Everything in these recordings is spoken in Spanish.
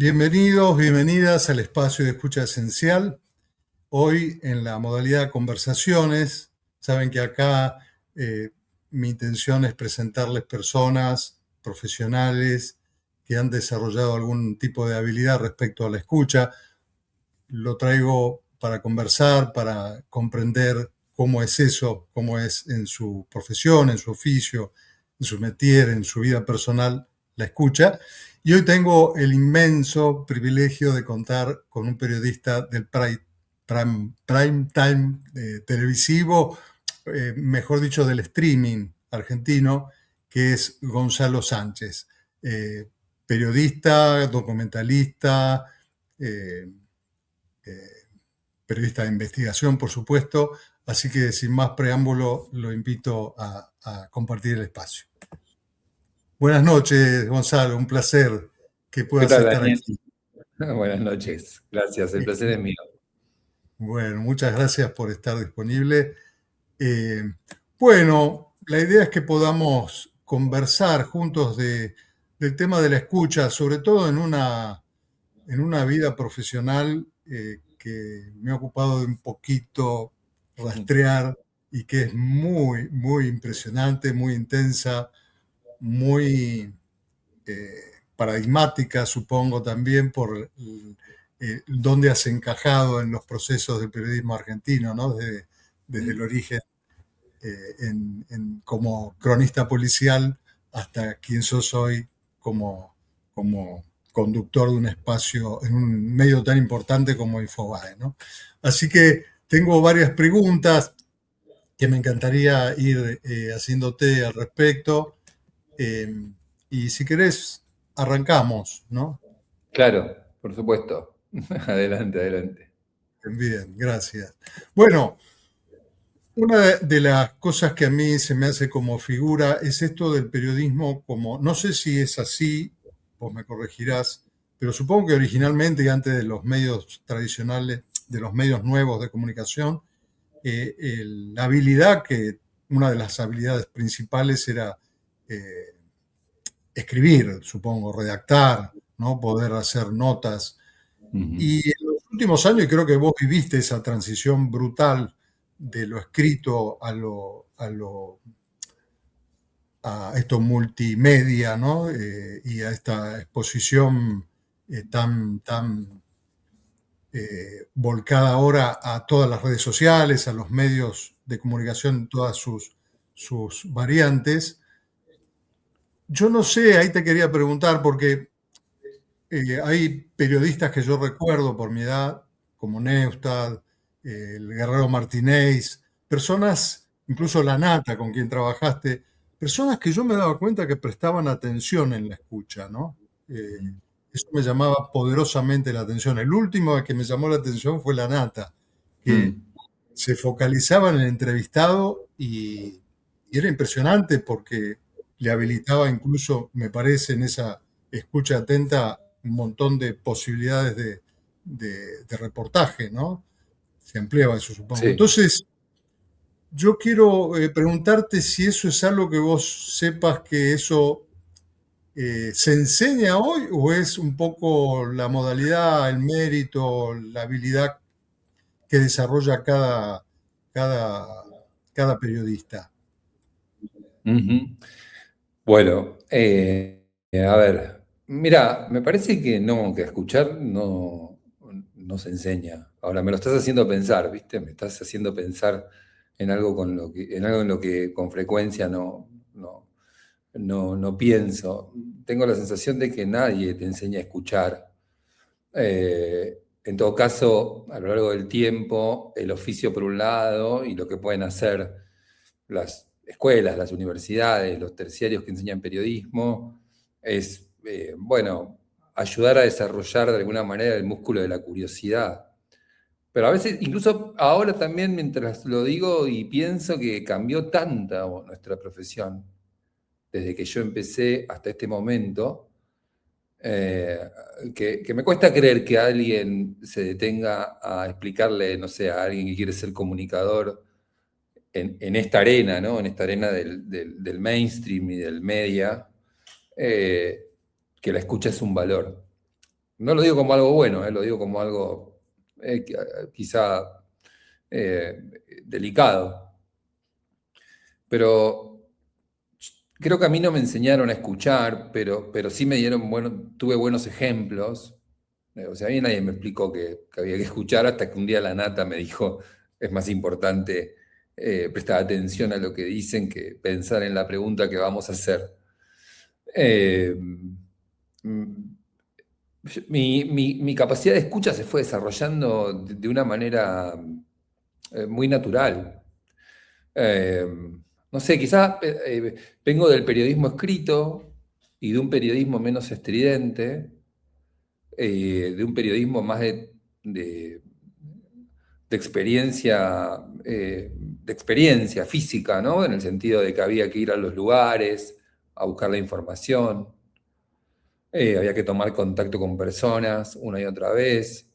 Bienvenidos, bienvenidas al espacio de escucha esencial. Hoy en la modalidad conversaciones. Saben que acá mi intención es presentarles personas profesionales que han desarrollado algún tipo de habilidad respecto a la escucha. Lo traigo para conversar, para comprender cómo es eso, cómo es en su profesión, en su oficio, en su métier, en su vida personal, la escucha. Y hoy tengo el inmenso privilegio de contar con un periodista del prime time televisivo, mejor dicho, del streaming argentino, que es Gonzalo Sánchez. Eh, Periodista, documentalista, eh, eh, periodista de investigación, por supuesto. Así que sin más preámbulo, lo invito a compartir el espacio. Buenas noches, Gonzalo. Un placer que ¿Qué puedas tal, estar Daniel? aquí. Buenas noches. Gracias, el placer es mío. Bueno, muchas gracias por estar disponible. Eh, bueno, la idea es que podamos conversar juntos del tema de la escucha, sobre todo en una vida profesional que me ha ocupado de un poquito rastrear y que es muy, muy impresionante, muy intensa, muy eh, paradigmática, supongo, también por dónde has encajado en los procesos del periodismo argentino, ¿no? Desde el origen como cronista policial hasta quien sos hoy como conductor de un espacio, en un medio tan importante como Infobae, ¿no? Así que tengo varias preguntas que me encantaría ir haciéndote al respecto. Eh, y si querés, arrancamos, ¿no? Claro, por supuesto. Adelante, adelante. Bien, gracias. Bueno, una de las cosas que a mí se me hace como figura es esto del periodismo como, no sé si es así, vos me corregirás, pero supongo que originalmente y antes de los medios tradicionales, de los medios nuevos de comunicación, la habilidad una de las habilidades principales era eh, escribir, supongo, redactar, ¿no? Poder hacer notas. Ujú. Y en los últimos años creo que vos viviste esa transición brutal de lo escrito a esto multimedia, ¿no? Y a esta exposición tan volcada ahora a todas las redes sociales, a los medios de comunicación en todas sus variantes. Yo no sé, ahí te quería preguntar, porque hay periodistas que yo recuerdo por mi edad, como Neustadt, el Guerrero Martínez, personas, incluso la Nata con quien trabajaste, personas que yo me daba cuenta que prestaban atención en la escucha, ¿no? Eso me llamaba poderosamente la atención. El último que me llamó la atención fue la Nata, que Mm. se focalizaba en el entrevistado y era impresionante porque le habilitaba incluso, me parece, en esa escucha atenta un montón de posibilidades de reportaje, ¿no? Se ampliaba eso, supongo. Sí. Entonces, yo quiero preguntarte si eso es algo que vos sepas que eso se enseña hoy o es un poco la modalidad, el mérito, la habilidad que desarrolla cada, cada periodista. Ujú. Bueno, a ver, mira, me parece que no, que escuchar no se enseña. Ahora me lo estás haciendo pensar, ¿viste? Me estás haciendo pensar en algo en algo en lo que con frecuencia no pienso. Tengo la sensación de que nadie te enseña a escuchar. En todo caso, a lo largo del tiempo, el oficio por un lado y lo que pueden hacer las escuelas, las universidades, los terciarios que enseñan periodismo, es, bueno, ayudar a desarrollar de alguna manera el músculo de la curiosidad. Pero a veces, incluso ahora también, mientras lo digo y pienso que cambió tanta nuestra profesión, desde que yo empecé hasta este momento, eh, que me cuesta creer que alguien se detenga a explicarle, no sé, a alguien que quiere ser comunicador en esta arena, ¿no? En esta arena del mainstream y del media, que la escucha es un valor. no lo digo como algo bueno, lo digo como algo quizá delicado. Pero creo que a mí no me enseñaron a escuchar, pero sí me dieron, tuve buenos ejemplos. O sea, a mí nadie me explicó que había que escuchar hasta que un día la nata me dijo, es más importante prestar atención a lo que dicen que pensar en la pregunta que vamos a hacer. Eh, mi capacidad de escucha se fue desarrollando de una manera muy natural. Eh, no sé, quizás vengo del periodismo escrito y de un periodismo menos estridente, de un periodismo más de- de experiencia física, ¿no? En el sentido de que había que ir a los lugares a buscar la información, había que tomar contacto con personas una y otra vez.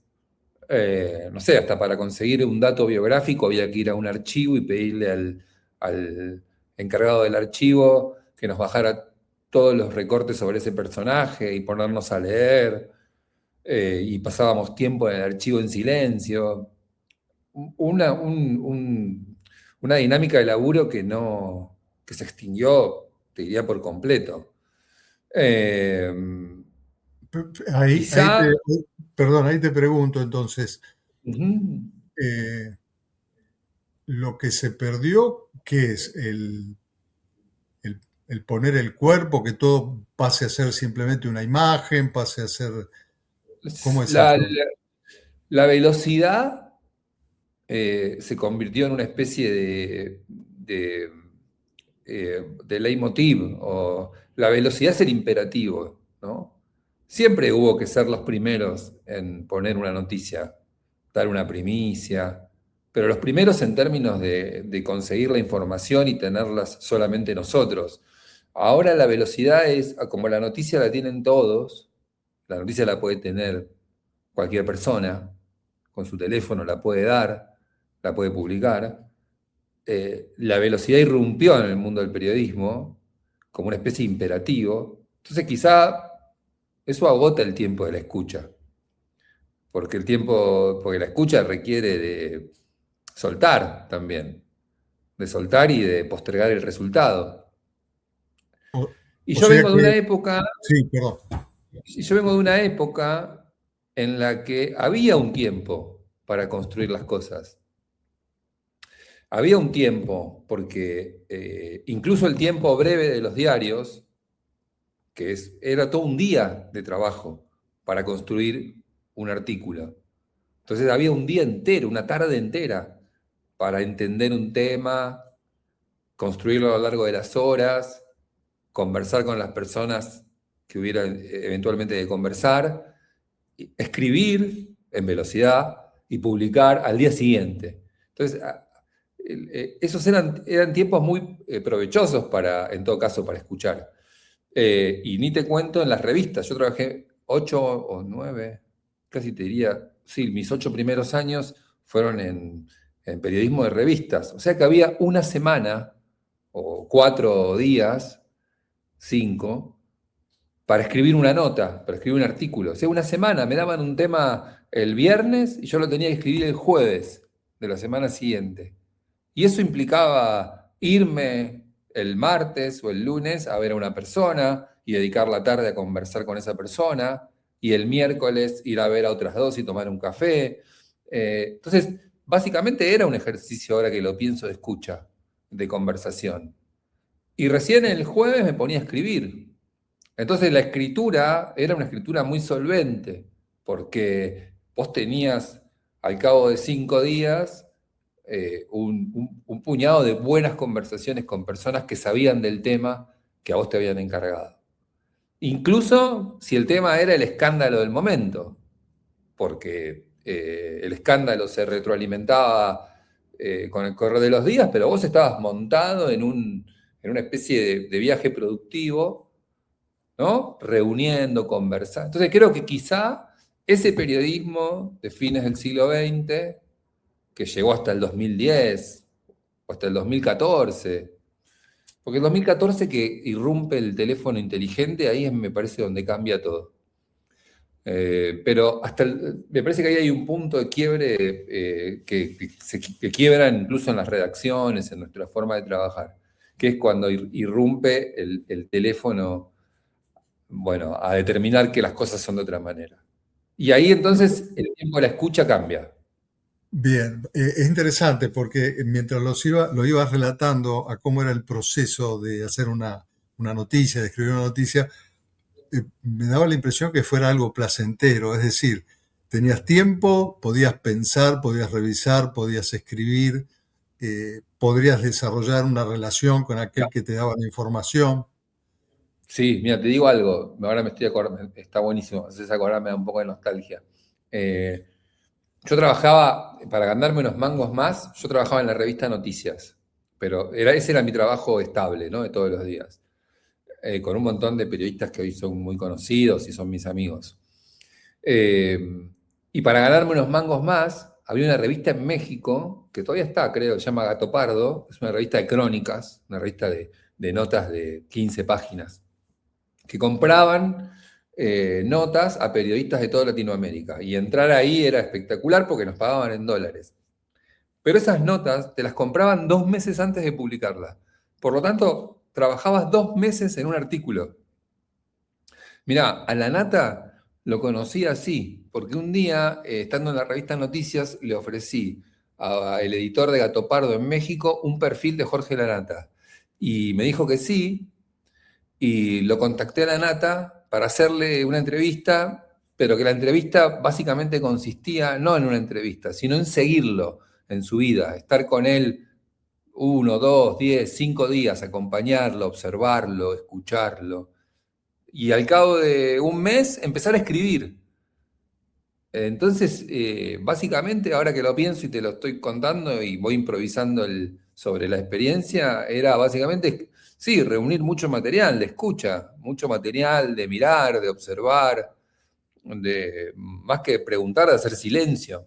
No sé, hasta para conseguir un dato biográfico había que ir a un archivo y pedirle al encargado del archivo que nos bajara todos los recortes sobre ese personaje y ponernos a leer, y pasábamos tiempo en el archivo en silencio. Una, una dinámica de laburo que se extinguió, te diría, por completo. Eh, Ahí quizá... perdón, ahí te pregunto entonces, Ujú. eh, lo que se perdió, ¿qué es? El poner el cuerpo, que todo pase a ser simplemente una imagen, pase a ser... ¿Cómo es La, eso? la- la velocidad se convirtió en una especie de leitmotiv, o la velocidad es el imperativo, ¿no? Siempre hubo que ser los primeros en poner una noticia, dar una primicia, pero los primeros en términos de conseguir la información y tenerlas solamente nosotros. Ahora la velocidad es, como la noticia la tienen todos, la noticia la puede tener cualquier persona, con su teléfono la puede dar, la puede publicar. La velocidad irrumpió en el mundo del periodismo como una especie de imperativo. Entonces quizá eso agota el tiempo de la escucha, porque la escucha requiere de soltar también, de soltar y de postergar el resultado. O, Y o yo sea vengo de que, una época, sí, perdón. y yo vengo de una época en la que había un tiempo para construir las cosas. Había un tiempo, porque incluso el tiempo breve de los diarios, era todo un día de trabajo para construir un artículo. Entonces había un día entero, una tarde entera, para entender un tema, construirlo a lo largo de las horas, conversar con las personas que hubiera eventualmente de conversar, escribir en velocidad y publicar al día siguiente. Entonces, esos eran tiempos muy provechosos en todo caso, para escuchar. Y ni te cuento en las revistas. Yo trabajé 8 o 9, casi te diría, sí, mis 8 primeros años fueron en periodismo de revistas. O sea que había una semana o 4 días, 5, para escribir una nota, para escribir un artículo. O sea, una semana, me daban un tema el viernes y yo lo tenía que escribir el jueves de la semana siguiente. Y eso implicaba irme el martes o el lunes a ver a una persona y dedicar la tarde a conversar con esa persona, y el miércoles ir a ver a otras dos y tomar un café. Entonces, básicamente era un ejercicio, ahora que lo pienso, de escucha, de conversación. Y recién el jueves me ponía a escribir. Entonces la escritura era una escritura muy solvente, porque vos tenías al cabo de 5 días un puñado de buenas conversaciones con personas que sabían del tema que a vos te habían encargado. Incluso si el tema era el escándalo del momento, porque el escándalo se retroalimentaba con el correr de los días, pero vos estabas montado en una especie de viaje productivo, ¿no? Reuniendo, conversando. Entonces creo que quizá ese periodismo de fines del siglo XX, que llegó hasta el 2010 o hasta el 2014, porque el 2014 que irrumpe el teléfono inteligente, ahí me parece donde cambia todo. Pero me parece que ahí hay un punto de quiebre que quiebra incluso en las redacciones, en nuestra forma de trabajar, que es cuando irrumpe el teléfono, bueno, a determinar que las cosas son de otra manera. Y ahí entonces el tiempo de la escucha cambia. Bien, es interesante porque mientras lo ibas relatando a cómo era el proceso de hacer una noticia, de escribir una noticia, me daba la impresión que fuera algo placentero, es decir, tenías tiempo, podías pensar, podías revisar, podías escribir, podrías desarrollar una relación con aquel que te daba la información. Sí, mira, te digo algo, ahora me estoy acordando, está buenísimo, haces acordar, me da un poco de nostalgia. Eh, yo trabajaba, para ganarme unos mangos más, yo trabajaba en la revista Noticias, pero ese era mi trabajo estable, ¿no? De todos los días, con un montón de periodistas que hoy son muy conocidos y son mis amigos. Eh, y para ganarme unos mangos más, había una revista en México, que todavía está, creo, se llama Gato Pardo, es una revista de crónicas, una revista de notas de 15 páginas que compraban notas a periodistas de toda Latinoamérica. Y entrar ahí era espectacular porque nos pagaban en dólares. Pero esas notas te las compraban 2 meses antes de publicarlas. Por lo tanto, trabajabas 2 meses en un artículo. Mirá, a la Nata lo conocí así, porque un día, estando en la revista Noticias, le ofrecí al editor de Gato Pardo en México un perfil de Jorge Lanata. Y me dijo que sí, y lo contacté a la Nata para hacerle una entrevista, pero que la entrevista básicamente consistía no en una entrevista, sino en seguirlo en su vida, estar con él 1, 2, 10, 5 días, acompañarlo, observarlo, escucharlo. Y al cabo de un mes empezar a escribir. Entonces, básicamente, ahora que lo pienso y te lo estoy contando y voy improvisando sobre la experiencia, era básicamente, sí, reunir mucho material de escucha, mucho material de mirar, de observar, más que preguntar, de hacer silencio.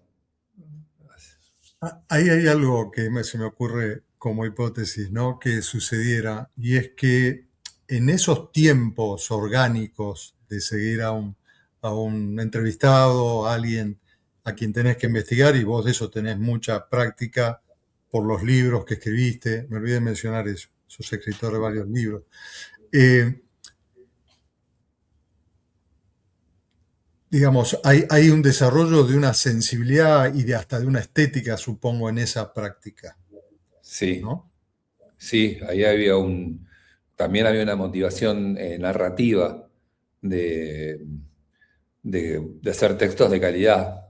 Ahí hay algo que se me ocurre como hipótesis, ¿no? Que sucediera, y es que en esos tiempos orgánicos de seguir a un entrevistado, a alguien a quien tenés que investigar, y vos de eso tenés mucha práctica por los libros que escribiste, me olvidé de mencionar eso, sos escritor de varios libros. Eh, digamos, hay un desarrollo de una sensibilidad y de hasta de una estética, supongo, en esa práctica, Sí, ¿no? sí, ahí había también había una motivación narrativa de, de hacer textos de calidad.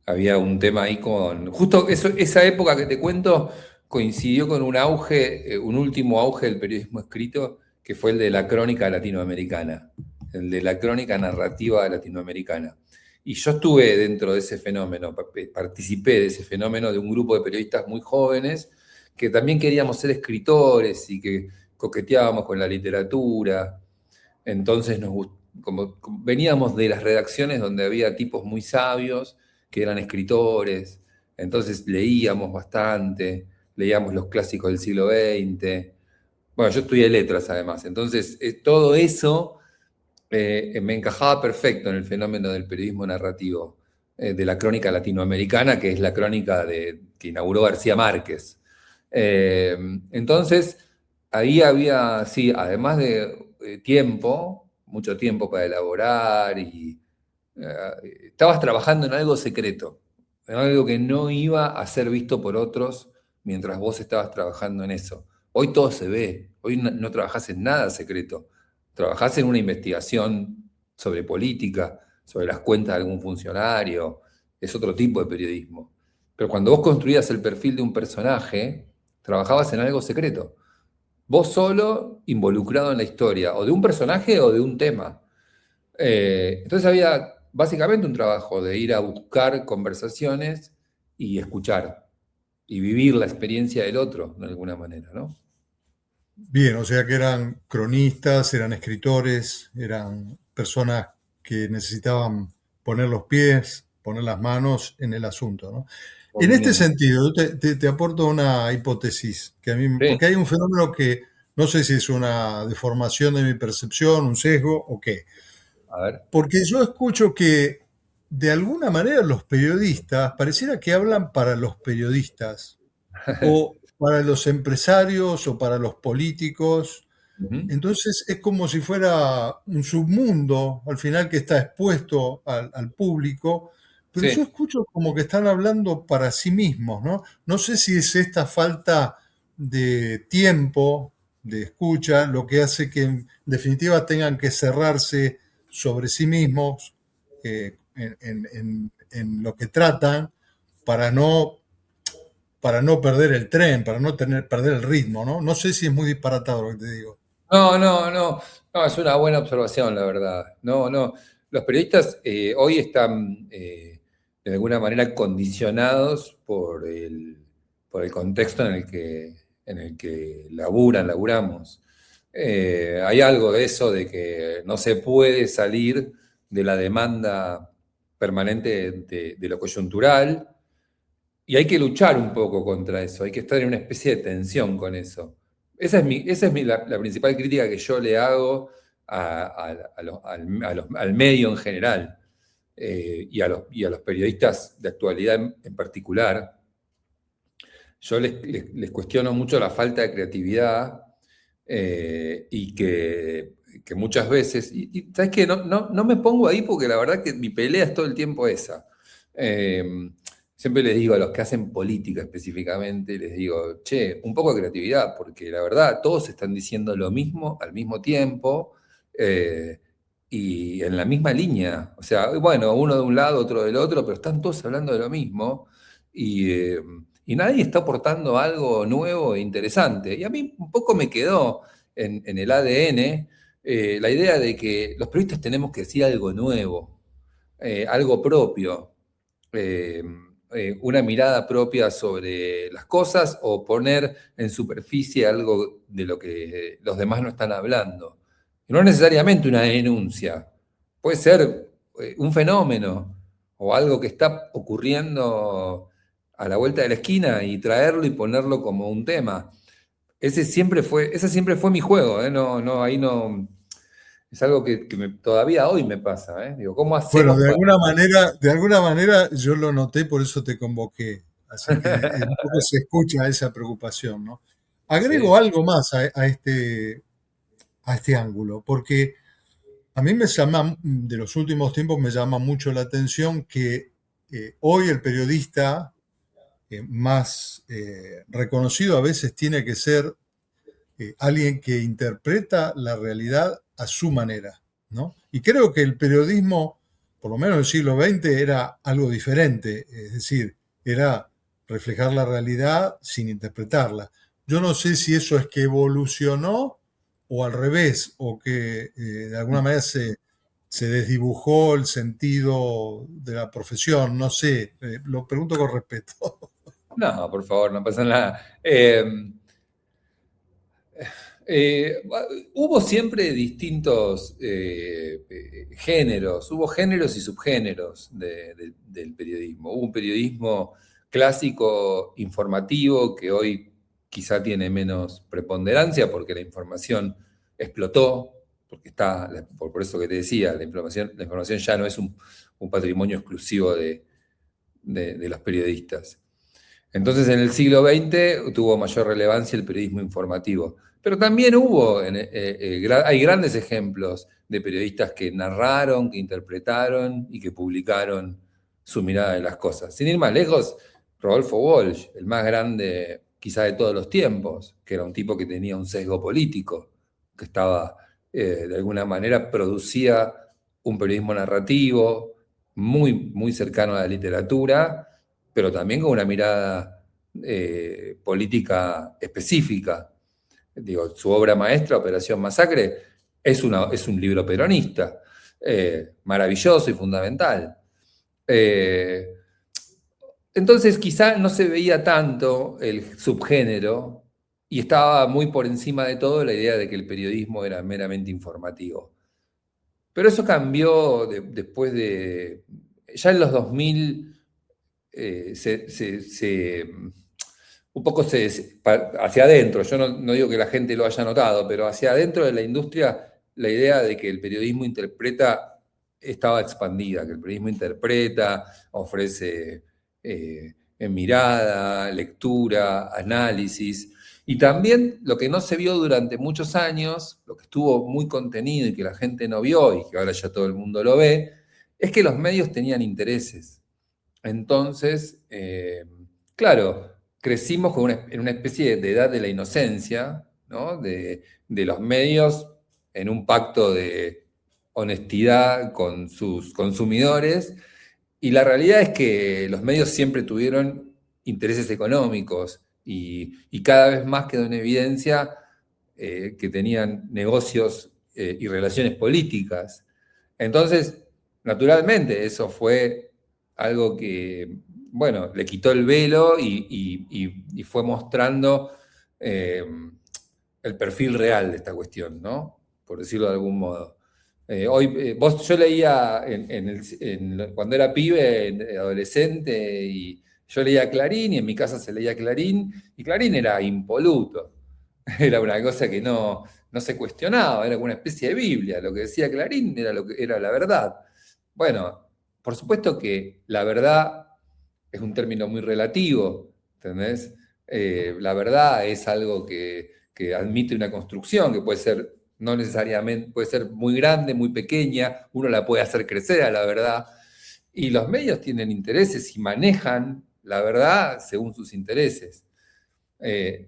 Había un tema ahí justo esa época que te cuento coincidió con un auge, un último auge del periodismo escrito, que fue el de la crónica latinoamericana, el de la crónica narrativa latinoamericana. Y yo estuve dentro de ese fenómeno, participé de ese fenómeno de un grupo de periodistas muy jóvenes que también queríamos ser escritores y que coqueteábamos con la literatura. Entonces como veníamos de las redacciones donde había tipos muy sabios que eran escritores, entonces leíamos bastante, leíamos los clásicos del siglo XX. Bueno, yo estudié letras además, entonces todo eso me encajaba perfecto en el fenómeno del periodismo narrativo, de la crónica latinoamericana, que es la crónica que inauguró García Márquez. Eh, entonces, ahí había, sí, además de tiempo, mucho tiempo para elaborar y estabas trabajando en algo secreto, en algo que no iba a ser visto por otros mientras vos estabas trabajando en eso. Hoy todo se ve, hoy no trabajás en nada secreto, trabajás en una investigación sobre política, sobre las cuentas de algún funcionario, es otro tipo de periodismo. Pero cuando vos construías el perfil de un personaje, trabajabas en algo secreto. Vos solo involucrado en la historia, o de un personaje o de un tema. Entonces había básicamente un trabajo de ir a buscar conversaciones y escuchar y vivir la experiencia del otro de alguna manera, ¿no? Bien, o sea que eran cronistas, eran escritores, eran personas que necesitaban poner los pies, poner las manos en el asunto, ¿no? En este Totalmente. sentido, yo te aporto una hipótesis, que a mí, Sí, porque hay un fenómeno que no sé si es una deformación de mi percepción, un sesgo o qué, A ver. Porque yo escucho que de alguna manera los periodistas pareciera que hablan para los periodistas o para los empresarios o para los políticos. Ujú. Entonces es como si fuera un submundo al final que está expuesto al público, pero yo Sí. escucho como que están hablando para sí mismos, ¿no? No sé si es esta falta de tiempo, de escucha, lo que hace que en definitiva tengan que cerrarse sobre sí mismos en lo que tratan para no perder el tren, para no perder el ritmo, ¿no? No sé si es muy disparatado lo que te digo. No, no, no, no, es una buena observación, la verdad. No, no. Los periodistas hoy están de alguna manera condicionados por el contexto en el que laburamos. Hay algo de eso de que no se puede salir de la demanda permanente de lo coyuntural y hay que luchar un poco contra eso, hay que estar en una especie de tensión con eso. La principal crítica que yo le hago al medio en general y a los periodistas de actualidad en particular. Yo les cuestiono mucho la falta de creatividad y que muchas veces, ¿sabes qué? No me pongo ahí porque la verdad que mi pelea es todo el tiempo esa. Siempre les digo a los que hacen política específicamente, les digo, che, un poco de creatividad, porque la verdad todos están diciendo lo mismo al mismo tiempo y en la misma línea. O sea, bueno, uno de un lado, otro del otro, pero están todos hablando de lo mismo y nadie está aportando algo nuevo e interesante. Y a mí un poco me quedó en el ADN la idea de que los periodistas tenemos que decir algo nuevo, algo propio, eh, una mirada propia sobre las cosas o poner en superficie algo de lo que los demás no están hablando. Y no necesariamente una denuncia, puede ser un fenómeno o algo que está ocurriendo a la vuelta de la esquina y traerlo y ponerlo como un tema. Ese siempre fue mi juego, ¿eh? No, no, ahí no. Es algo que todavía hoy me pasa, ¿eh? Digo, ¿cómo Bueno, hacemos para. de alguna manera yo lo noté, por eso te convoqué. Así que un poco se escucha esa preocupación, ¿no? Agrego Sí. algo más a este ángulo, porque a mí me llama, de los últimos tiempos me llama mucho la atención que hoy el periodista más reconocido a veces tiene que ser alguien que interpreta la realidad a su manera, ¿no? Y creo que el periodismo, por lo menos en el siglo XX, era algo diferente, es decir, era reflejar la realidad sin interpretarla. Yo no sé si eso es que evolucionó o al revés, o que de alguna manera se desdibujó el sentido de la profesión, no sé, lo pregunto con respeto. No, por favor, no pasa nada. Eh, Hubo siempre distintos géneros, hubo géneros y subgéneros del periodismo. Hubo un periodismo clásico informativo que hoy quizá tiene menos preponderancia porque la información explotó, porque por eso que te decía, la información ya no es un patrimonio exclusivo de los periodistas. Entonces, en el siglo XX tuvo mayor relevancia el periodismo informativo. Pero también hay grandes ejemplos de periodistas que narraron, que interpretaron y que publicaron su mirada de las cosas. Sin ir más lejos, Rodolfo Walsh, el más grande quizá de todos los tiempos, que era un tipo que tenía un sesgo político, que estaba, de alguna manera, producía un periodismo narrativo muy, muy cercano a la literatura, pero también con una mirada política específica. Digo, su obra maestra, Operación Masacre, es un libro peronista, maravilloso y fundamental. Eh, entonces quizá no se veía tanto el subgénero y estaba muy por encima de todo la idea de que el periodismo era meramente informativo. Pero eso cambió después de. Ya en los 2000 un poco hacia adentro, yo no digo que la gente lo haya notado, pero hacia adentro de la industria, la idea de que el periodismo interpreta estaba expandida, que el periodismo interpreta, ofrece en mirada, lectura, análisis. Y también lo que no se vio durante muchos años, lo que estuvo muy contenido y que la gente no vio y que ahora ya todo el mundo lo ve, es que los medios tenían intereses. Entonces, claro, crecimos en una especie de edad de la inocencia, ¿no? De los medios en un pacto de honestidad con sus consumidores, y la realidad es que los medios siempre tuvieron intereses económicos y cada vez más quedó en evidencia que tenían negocios y relaciones políticas. Entonces, naturalmente, eso fue algo que, bueno, le quitó el velo y fue mostrando eh, el perfil real de esta cuestión, ¿no? Por decirlo de algún modo. Yo leía cuando era pibe, adolescente, y yo leía Clarín, y en mi casa se leía Clarín, y Clarín era impoluto. Era una cosa que no se cuestionaba, era como una especie de Biblia. Lo que decía Clarín era lo que era la verdad. Bueno, por supuesto que la verdad es un término muy relativo, ¿entendés? La verdad es algo que admite una construcción, que puede ser no necesariamente, puede ser muy grande, muy pequeña, uno la puede hacer crecer a la verdad. Y los medios tienen intereses y manejan la verdad según sus intereses.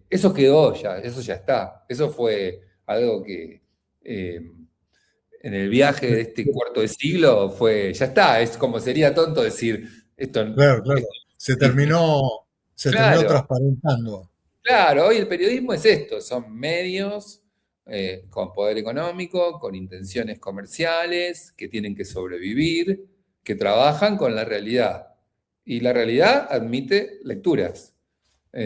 Eso quedó ya, eso ya está. Eso fue algo que en el viaje de este cuarto de siglo fue, ya está, es como sería tonto decir, esto, Claro, claro. esto Se no existe. terminó Claro, transparentando. claro, hoy el periodismo es esto, son medios con poder económico, con intenciones comerciales, que tienen que sobrevivir, que trabajan con la realidad. Y la realidad admite lecturas. Y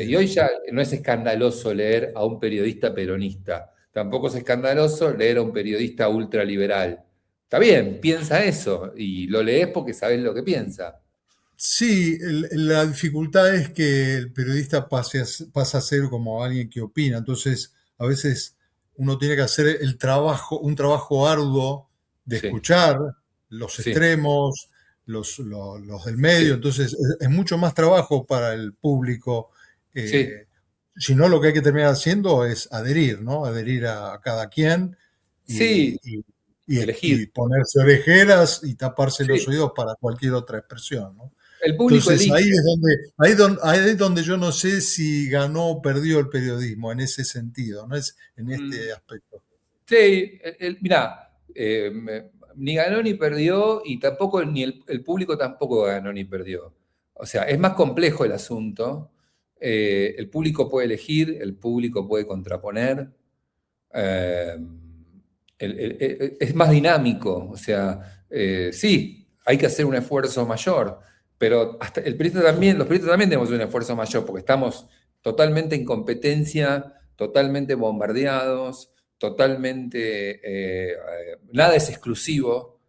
Bien. hoy ya no es escandaloso leer a un periodista peronista, tampoco es escandaloso leer a un periodista ultraliberal. Está bien, piensa eso y lo lees porque sabes lo que piensa. Sí, la dificultad es que el periodista pasa a ser como alguien que opina. Entonces, a veces uno tiene que hacer un trabajo arduo de Sí, escuchar los sí, extremos, los del medio. sí, Entonces, es mucho más trabajo para el público. sí, eh, si no, lo que hay que terminar haciendo es adherir, ¿no? Adherir a cada quien y, sí, y- elegir. y ponerse orejeras y taparse los Sí, oídos para cualquier otra expresión, ¿no? el público Entonces elige. ahí es donde yo no sé si ganó o perdió el periodismo en ese sentido, no es en Mm, este aspecto. sí, mirá, ni ganó ni perdió y tampoco, ni el público tampoco ganó ni perdió. O sea, es más complejo el asunto. El público puede elegir, el público puede contraponer. eh, es más dinámico. O sea, sí, hay que hacer un esfuerzo mayor, pero hasta los periodistas también tenemos un esfuerzo mayor porque estamos totalmente en competencia, totalmente bombardeados, totalmente, nada es exclusivo.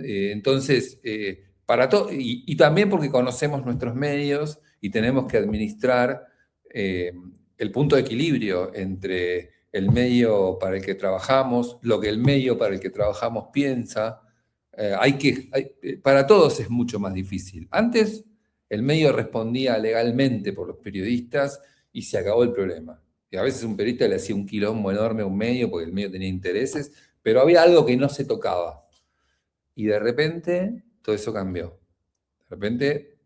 Entonces, y también porque conocemos nuestros medios y tenemos que administrar eh, el punto de equilibrio entre el medio para el que trabajamos, lo que el medio para el que trabajamos piensa. Para todos es mucho más difícil. Antes el medio respondía legalmente por los periodistas y se acabó el problema. Y a veces un periodista le hacía un quilombo enorme a un medio porque el medio tenía intereses, pero había algo que no se tocaba. Y de repente todo eso cambió. De repente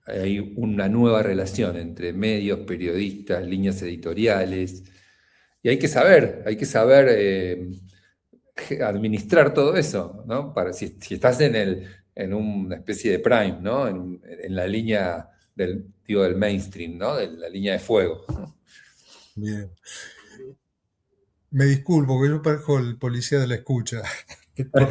hay una nueva relación entre medios, periodistas, líneas editoriales, y hay que saber administrar todo eso, ¿no? Si estás en una especie de prime, ¿no? En la línea del mainstream, ¿no? De la línea de fuego. Bien. Me disculpo, porque yo parezco el policía de la escucha. No,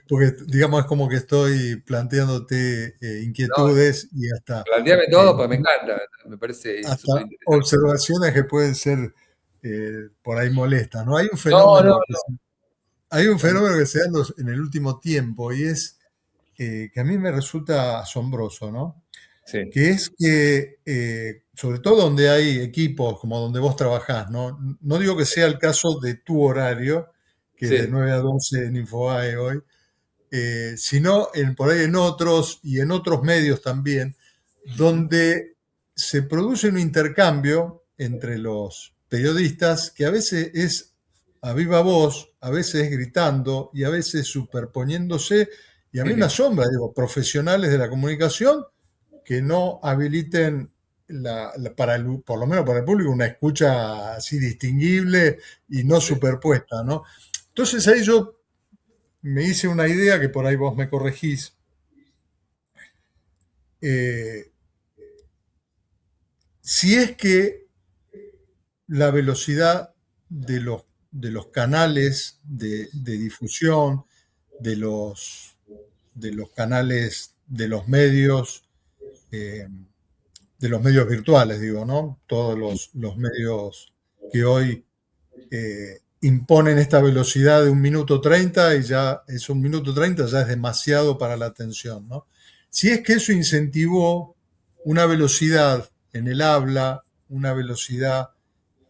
Porque, digamos, es como que estoy planteándote no, inquietudes y planteame eh, todo, pues me encanta, me parece súper hasta interesante. observaciones que pueden ser por ahí molestas, ¿no? No, no, Hay un no. fenómeno que se da en el último tiempo y es que a mí me resulta asombroso, ¿no? Sí, Que es que, sobre todo donde hay equipos como donde vos trabajás, ¿no? No digo que sea el caso de tu horario, que es de Sí. 9 a 12 en Infobae hoy, sino por ahí en otros y en otros medios también, Ujú. donde se produce un intercambio entre los periodistas que a veces es a viva voz, a veces gritando y a veces superponiéndose. Y a mí me asombra, digo, profesionales de la comunicación que no habiliten por lo menos para el público, una escucha así distinguible y no Sí. superpuesta, ¿no? Entonces ahí yo me hice una idea que por ahí vos me corregís. Eh, si es que la velocidad de los canales de difusión, de de los canales eh, de los medios virtuales, digo, ¿no? Todos los medios que hoy imponen esta velocidad de 1 minuto 30 y ya es 1 minuto 30, ya es demasiado para la atención, ¿no? Si es que eso incentivó una velocidad en el habla, una velocidad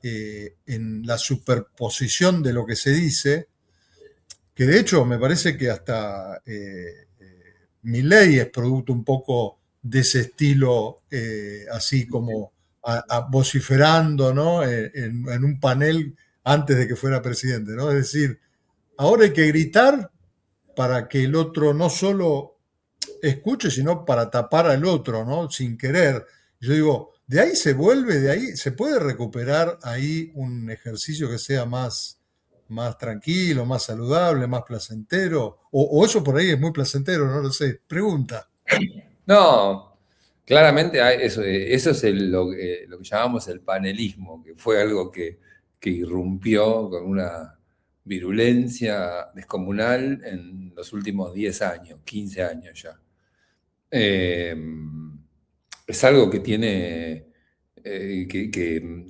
en la superposición de lo que se dice, que de hecho me parece que hasta Milei es producto un poco de ese estilo, así como vociferando, ¿no? En un panel antes de que fuera presidente, ¿no? Es decir, ahora hay que gritar para que el otro no solo escuche, sino para tapar al otro, ¿no? Sin querer. Yo digo, de ahí se vuelve, de ahí se puede recuperar ahí un ejercicio que sea más tranquilo, más saludable, más placentero, o eso por ahí es muy placentero, no lo sé. Pregunta. No, claramente eso es lo que llamamos el panelismo, que fue algo que irrumpió con una virulencia descomunal en los últimos 10 años, 15 años ya. Eh, es algo que tiene, eh, que, que-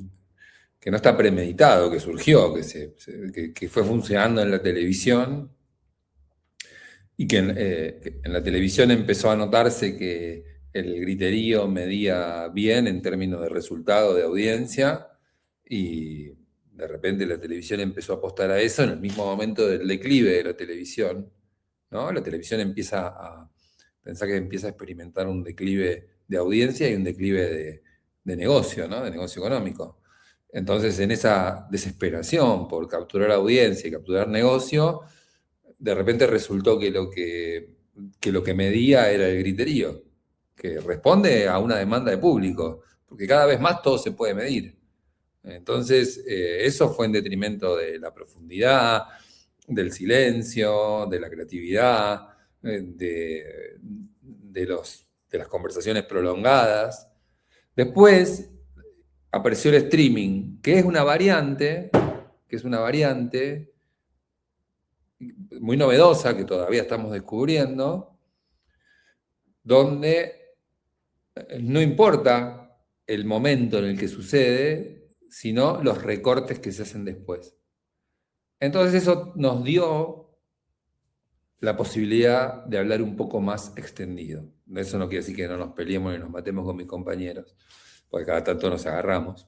que no está premeditado, que surgió, que fue funcionando en la televisión y que en la televisión empezó a notarse que el griterío medía bien en términos de resultado de audiencia y de repente la televisión empezó a apostar a eso en el mismo momento del declive de la televisión, ¿no? La televisión empieza a pensar que empieza a experimentar un declive de audiencia y un declive de negocio, ¿no? De negocio económico. Entonces, en esa desesperación por capturar audiencia y capturar negocio, de repente resultó que lo que medía era el griterío, que responde a una demanda de público, porque cada vez más todo se puede medir. Entonces, eso fue en detrimento de la profundidad, del silencio, de la creatividad, de las conversaciones prolongadas. Después apareció el streaming, que es una variante muy novedosa que todavía estamos descubriendo, donde no importa el momento en el que sucede, sino los recortes que se hacen después. Entonces eso nos dio la posibilidad de hablar un poco más extendido. Eso no quiere decir que no nos peleemos ni nos matemos con mis compañeros, porque cada tanto nos agarramos.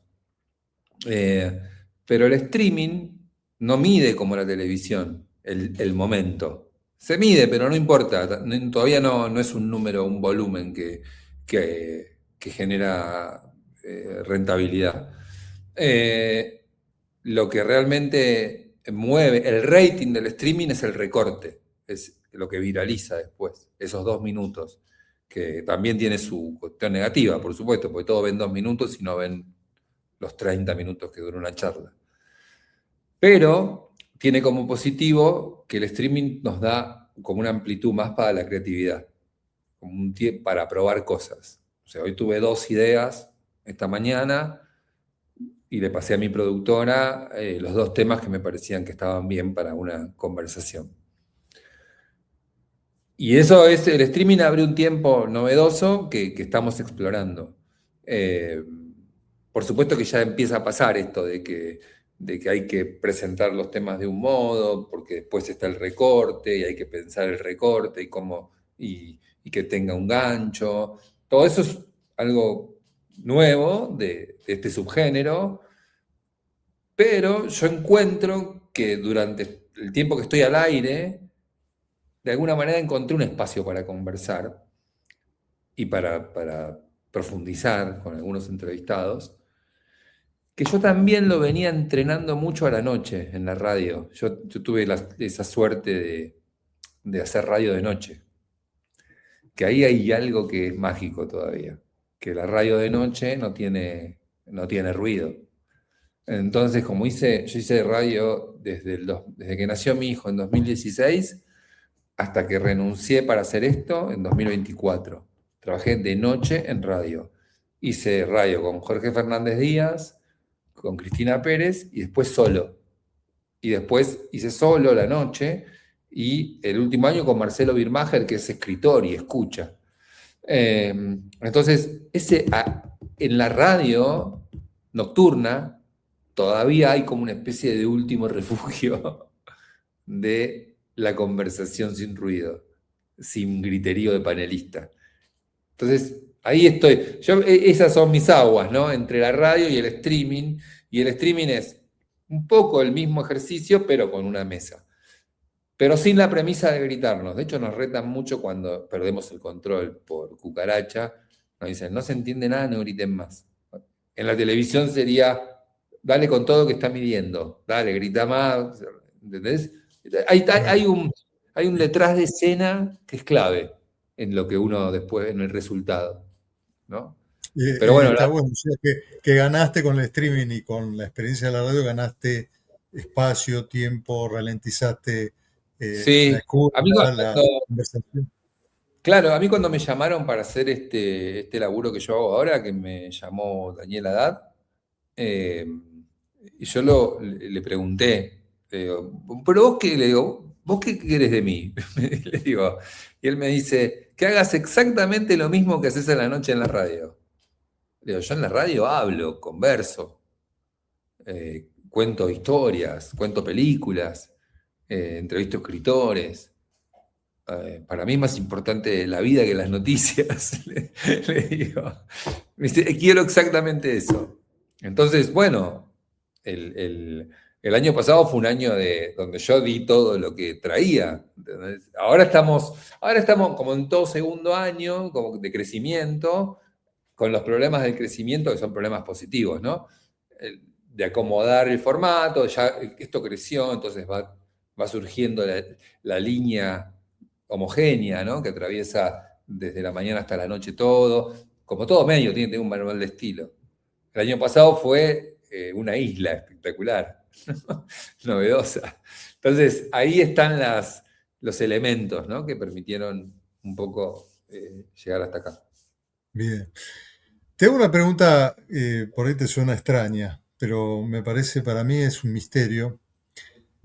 Eh, pero el streaming no mide como la televisión el momento. Se mide, pero no importa. Todavía no es un número, un volumen que genera rentabilidad. Eh, lo que realmente mueve, el rating del streaming es el recorte, es lo que viraliza después, esos 2 minutos, que también tiene su cuestión negativa, por supuesto, porque todos ven 2 minutos y no ven los 30 minutos que dura una charla. Pero tiene como positivo que el streaming nos da como una amplitud más para la creatividad, como un tiempo para probar cosas. O sea, hoy tuve 2 ideas esta mañana y le pasé a mi productora los 2 temas que me parecían que estaban bien para una conversación. Y eso es, el streaming abre un tiempo novedoso que estamos explorando. Eh, por supuesto que ya empieza a pasar esto de que hay que presentar los temas de un modo, porque después está el recorte y hay que pensar el recorte y cómo, y que tenga un gancho. Todo eso es algo nuevo de este subgénero, pero yo encuentro que durante el tiempo que estoy al aire, de alguna manera encontré un espacio para conversar y para profundizar con algunos entrevistados, que yo también lo venía entrenando mucho a la noche en la radio. Yo tuve esa suerte de hacer radio de noche, que ahí hay algo que es mágico todavía, que la radio de noche no tiene ruido. Entonces, yo hice radio desde que nació mi hijo en 2016 hasta que renuncié para hacer esto en 2024. Trabajé de noche en radio. Hice radio con Jorge Fernández Díaz, con Cristina Pérez y después solo. Y después hice solo la noche y el último año con Marcelo Birmacher, que es escritor y escucha. Entonces, en la radio nocturna todavía hay como una especie de último refugio de la conversación sin ruido, sin griterío de panelista. Entonces, ahí estoy. Esas son mis aguas, ¿no? Entre la radio y el streaming. Y el streaming es un poco el mismo ejercicio, pero con una mesa. Pero sin la premisa de gritarnos. De hecho, nos retan mucho cuando perdemos el control por cucaracha. Nos dicen, no se entiende nada, no griten más. En la televisión sería, dale con todo que está midiendo. Dale, grita más. ¿Entendés? Hay un detrás de escena que es clave en lo que uno después, en el resultado, ¿no? Pero bueno, Está bueno, o sea que ganaste con el streaming y con la experiencia de la radio, ganaste espacio, tiempo, ralentizaste la sí, escucha, a mí la conversación. claro, a mí cuando me llamaron para hacer este laburo que yo hago ahora, que me llamó Daniel Haddad, eh, y yo le pregunté, le digo, pero vos qué, le digo, ¿vos qué querés de mí? Le digo, y él me dice, que hagas exactamente lo mismo que haces en la noche en la radio. Le digo, yo en la radio hablo, converso, cuento historias, cuento películas, entrevisto escritores. Para mí es más importante la vida que las noticias, le digo. Me dice, quiero exactamente eso. Entonces, bueno, el año pasado fue un año donde yo di todo lo que traía. ¿Entendés? Ahora estamos como en todo segundo año, como de crecimiento, con los problemas del crecimiento, que son problemas positivos, ¿no? De acomodar el formato, ya esto creció, entonces va surgiendo la línea homogénea, ¿no? Que atraviesa desde la mañana hasta la noche todo, como todo medio tiene un manual de estilo. El año pasado fue una isla espectacular, novedosa. Entonces, ahí están los elementos, ¿no? Que permitieron un poco llegar hasta acá. Bien. Te hago una pregunta, por ahí te suena extraña, pero me parece para mí es un misterio.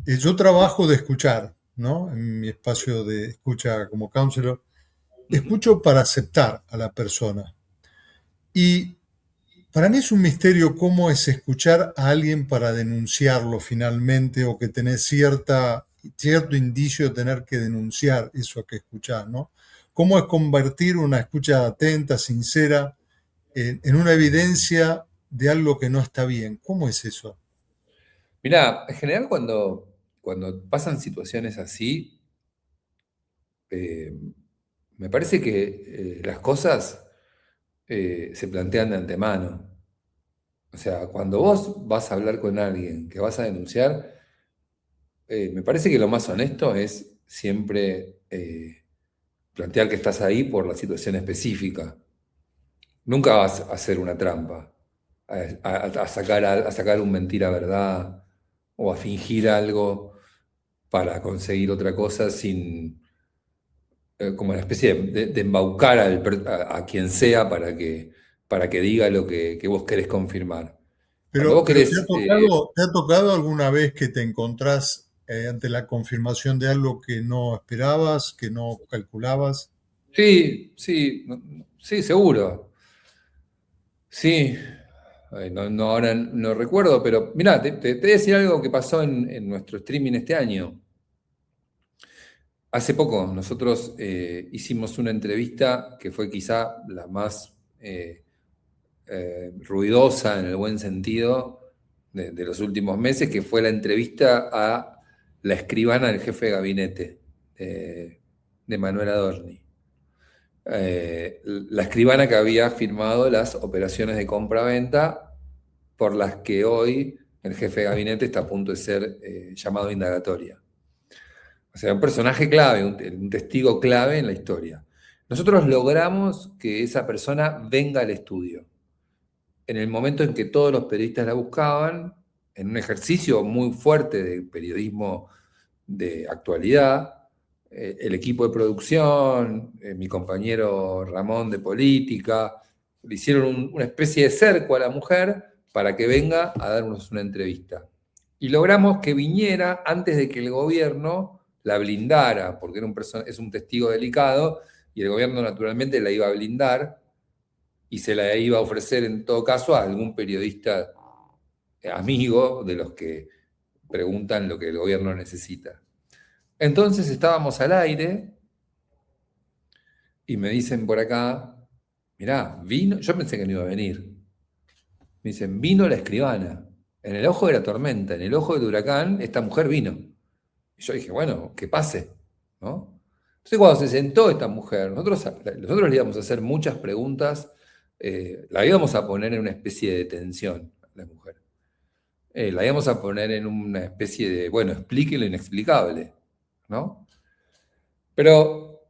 Yo trabajo de escuchar, ¿no? En mi espacio de escucha como counselor, escucho para aceptar a la persona. Y para mí es un misterio cómo es escuchar a alguien para denunciarlo finalmente o que tenés cierto indicio de tener que denunciar eso que escuchás, ¿no? ¿Cómo es convertir una escucha atenta, sincera, en una evidencia de algo que no está bien? ¿Cómo es eso? Mirá, en general cuando pasan situaciones así, eh, me parece que las cosas se plantean de antemano. O sea, cuando vos vas a hablar con alguien que vas a denunciar, me parece que lo más honesto es siempre plantear que estás ahí por la situación específica. Nunca vas a hacer una trampa, a sacar un mentira verdad o a fingir algo para conseguir otra cosa como una especie de embaucar a quien sea para que diga lo que vos querés confirmar. Cuando vos Pero querés, te ha tocado alguna vez que te encontrás ante la confirmación de algo que no esperabas, que no calculabas? sí, sí, sí, seguro, sí. Ay, ahora no recuerdo, pero mirá, te voy a decir algo que pasó en nuestro streaming este año. Hace poco nosotros hicimos una entrevista que fue quizá la más ruidosa en el buen sentido de los últimos meses, que fue la entrevista a la escribana del jefe de gabinete de Manuel Adorni. La escribana que había firmado las operaciones de compra-venta por las que hoy el jefe de gabinete está a punto de ser llamado a indagatoria. O sea, un personaje clave, un testigo clave en la historia. Nosotros logramos que esa persona venga al estudio. En el momento en que todos los periodistas la buscaban, en un ejercicio muy fuerte de periodismo de actualidad, el equipo de producción, mi compañero Ramón de política, le hicieron una especie de cerco a la mujer para que venga a darnos una entrevista. Y logramos que viniera antes de que el gobierno la blindara, porque es un testigo delicado, y el gobierno naturalmente la iba a blindar y se la iba a ofrecer en todo caso a algún periodista amigo de los que preguntan lo que el gobierno necesita. Entonces estábamos al aire y me dicen por acá, mirá, vino, yo pensé que no iba a venir. Me dicen, vino la escribana. En el ojo de la tormenta, en el ojo del huracán, esta mujer vino. Y yo dije, bueno, que pase, ¿no? Entonces cuando se sentó esta mujer, nosotros le íbamos a hacer muchas preguntas, la íbamos a poner en una especie de tensión a la mujer. La íbamos a poner en una especie de, bueno, explique lo inexplicable, ¿no? Pero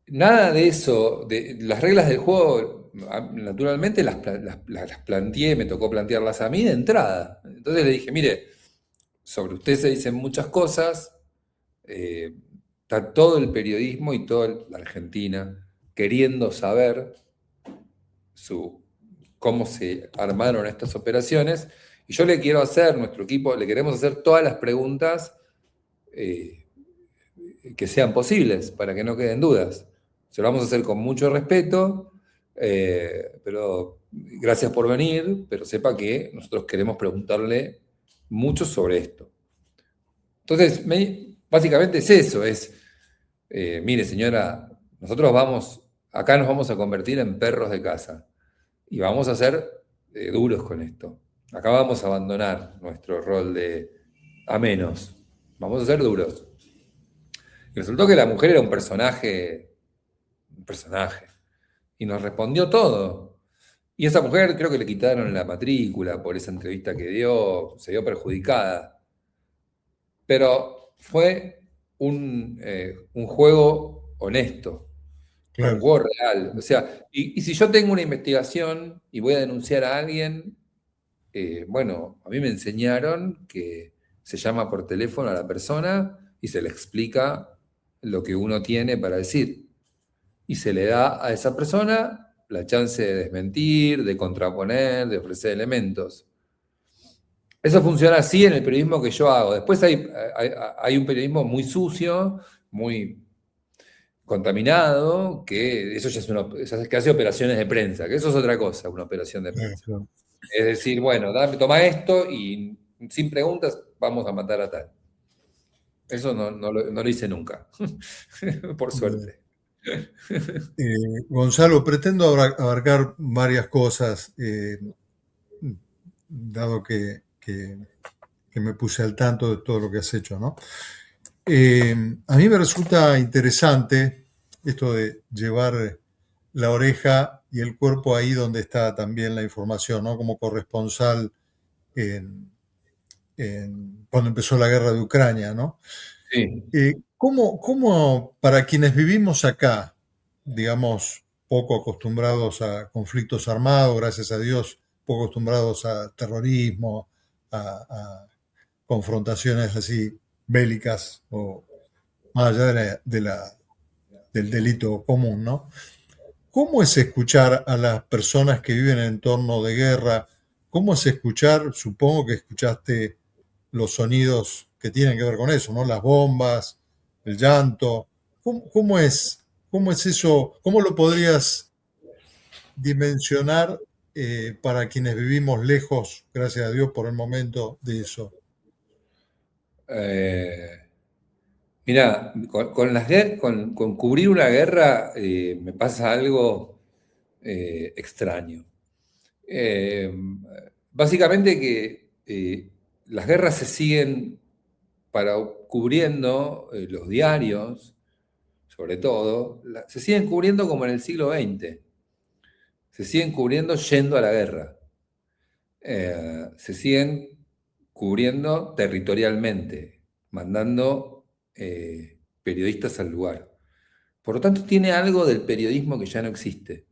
nada de eso, de las reglas del juego, naturalmente las planteé, me tocó plantearlas a mí de entrada. Entonces le dije, mire, sobre usted se dicen muchas cosas, está todo el periodismo y toda la Argentina queriendo saber cómo se armaron estas operaciones, y yo le quiero hacer, nuestro equipo, le queremos hacer todas las preguntas que sean posibles, para que no queden dudas. Se lo vamos a hacer con mucho respeto, pero gracias por venir, pero sepa que nosotros queremos preguntarle mucho sobre esto. Entonces, básicamente es eso, mire señora, acá nos vamos a convertir en perros de casa y vamos a ser duros con esto. Acá vamos a abandonar nuestro rol de a menos, vamos a ser duros. Y resultó que la mujer era un personaje, y nos respondió todo. Y esa mujer creo que le quitaron la matrícula por esa entrevista que dio, se vio perjudicada. Pero fue un juego honesto, un Claro. juego real. O sea, y si yo tengo una investigación y voy a denunciar a alguien, bueno, a mí me enseñaron que se llama por teléfono a la persona y se le explica lo que uno tiene para decir. Y se le da a esa persona la chance de desmentir, de contraponer, de ofrecer elementos. Eso funciona así en el periodismo que yo hago. Después hay un periodismo muy sucio, muy contaminado, que eso ya es que hace operaciones de prensa, que eso es otra cosa, una operación de prensa. Claro. Es decir, bueno, toma esto y sin preguntas vamos a matar a tal. Eso no lo hice nunca, por Bien. suerte. Gonzalo, pretendo abarcar varias cosas, dado que me puse al tanto de todo lo que has hecho, ¿no? A mí me resulta interesante esto de llevar la oreja y el cuerpo ahí donde está también la información, ¿no? Como corresponsal cuando empezó la guerra de Ucrania, ¿no? Sí. ¿Cómo para quienes vivimos acá, digamos, poco acostumbrados a conflictos armados, gracias a Dios, poco acostumbrados a terrorismo, a confrontaciones así bélicas o más allá del delito común, ¿no? ¿Cómo es escuchar a las personas que viven en entorno de guerra? ¿Cómo es escuchar? Supongo que escuchaste los sonidos que tienen que ver con eso, ¿no? Las bombas, el llanto. ¿Cómo es eso? ¿Cómo lo podrías dimensionar para quienes vivimos lejos, gracias a Dios, por el momento de eso? Mirá, con cubrir una guerra me pasa algo extraño. Básicamente que las guerras se siguen cubriendo los diarios, sobre todo, se siguen cubriendo como en el siglo XX. Se siguen cubriendo yendo a la guerra. Se siguen cubriendo territorialmente, mandando periodistas al lugar. Por lo tanto, tiene algo del periodismo que ya no existe.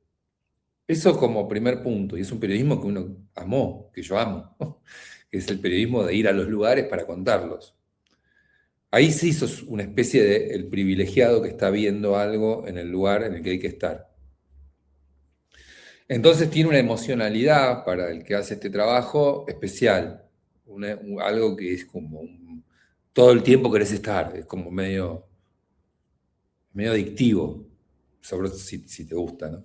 Eso como primer punto, y es un periodismo que uno amó, que yo amo, que es el periodismo de ir a los lugares para contarlos. Ahí sí sos una especie de el privilegiado que está viendo algo en el lugar en el que hay que estar. Entonces tiene una emocionalidad para el que hace este trabajo especial, algo que es como todo el tiempo querés estar, es como medio adictivo, sobre si te gusta, ¿no?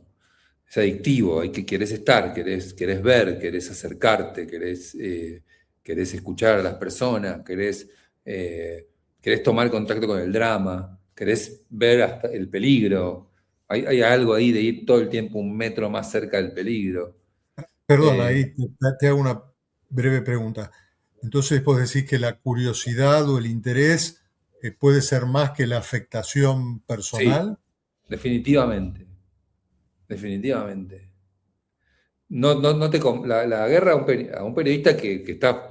Es adictivo, hay que querés estar, querés ver, querés acercarte, querés escuchar a las personas, querés tomar contacto con el drama, querés ver hasta el peligro. Hay algo ahí de ir todo el tiempo un metro más cerca del peligro. Perdón, Eh, ahí te hago una breve pregunta. Entonces vos decís que la curiosidad o el interés puede ser más que la afectación sí, personal. definitivamente, definitivamente. La guerra a un periodista que está